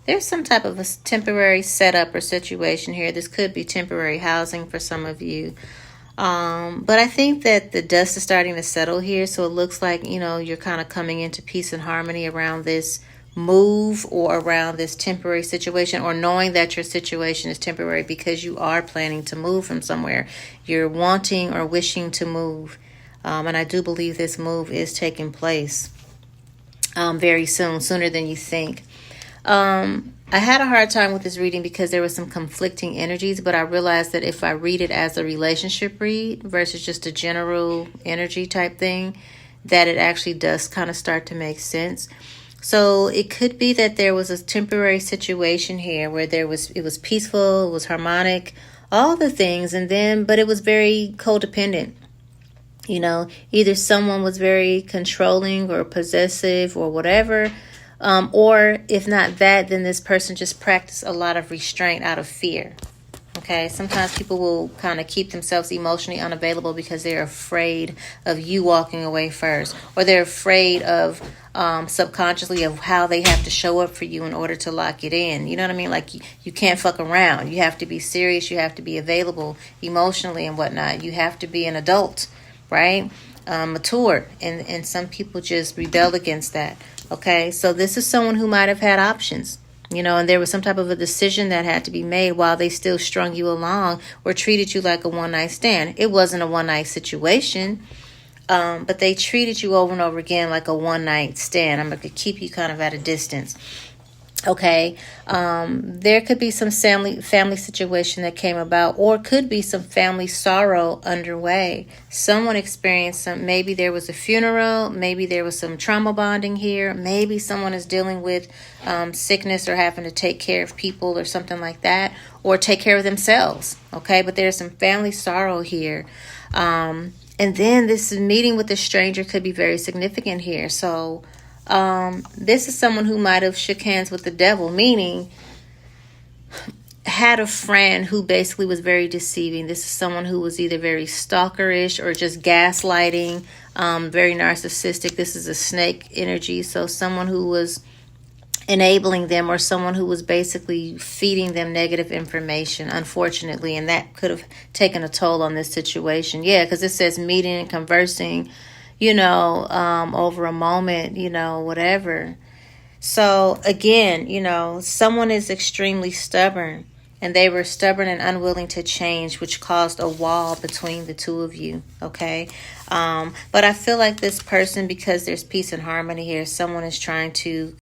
There's some type of a temporary setup or situation here. This could be temporary housing for some of you. But I think that the dust is starting to settle here. So it looks like, you're kind of coming into peace and harmony around this move or around this temporary situation, or knowing that your situation is temporary because you are planning to move from somewhere. You're wanting or wishing to move. And I do believe this move is taking place very soon, sooner than you think. I had a hard time with this reading because there was some conflicting energies, but I realized that if I read it as a relationship read versus just a general energy type thing, that it actually does kind of start to make sense. So it could be that there was a temporary situation here where it was peaceful, it was harmonic, all the things, but it was very codependent. Either someone was very controlling or possessive or whatever. Or if not that, then this person just practiced a lot of restraint out of fear. Okay, sometimes people will kind of keep themselves emotionally unavailable because they're afraid of you walking away first, or they're afraid of subconsciously of how they have to show up for you in order to lock it in. You know what I mean? Like you can't fuck around. You have to be serious. You have to be available emotionally and whatnot. You have to be an adult, right? Mature. And some people just rebel against that. Okay, so this is someone who might have had options, and there was some type of a decision that had to be made while they still strung you along or treated you like a one-night stand. It wasn't a one-night situation, but they treated you over and over again like a one-night stand. I'm going to keep you kind of at a distance. Okay, there could be some family situation that came about, or could be some family sorrow underway. Someone experienced maybe there was a funeral, maybe there was some trauma bonding here, maybe someone is dealing with sickness or having to take care of people or something like that, or take care of themselves. Okay, but there's some family sorrow here. And then this meeting with a stranger could be very significant here. So this is someone who might have shook hands with the devil, meaning had a friend who basically was very deceiving. This is someone who was either very stalkerish or just gaslighting, very narcissistic. This is a snake energy. So someone who was enabling them, or someone who was basically feeding them negative information, unfortunately. And that could have taken a toll on this situation. Yeah, because it says meeting and conversing, over a moment, whatever. So again, someone is extremely stubborn, and they were stubborn and unwilling to change, which caused a wall between the two of you. Okay. But I feel like this person, because there's peace and harmony here, someone is trying to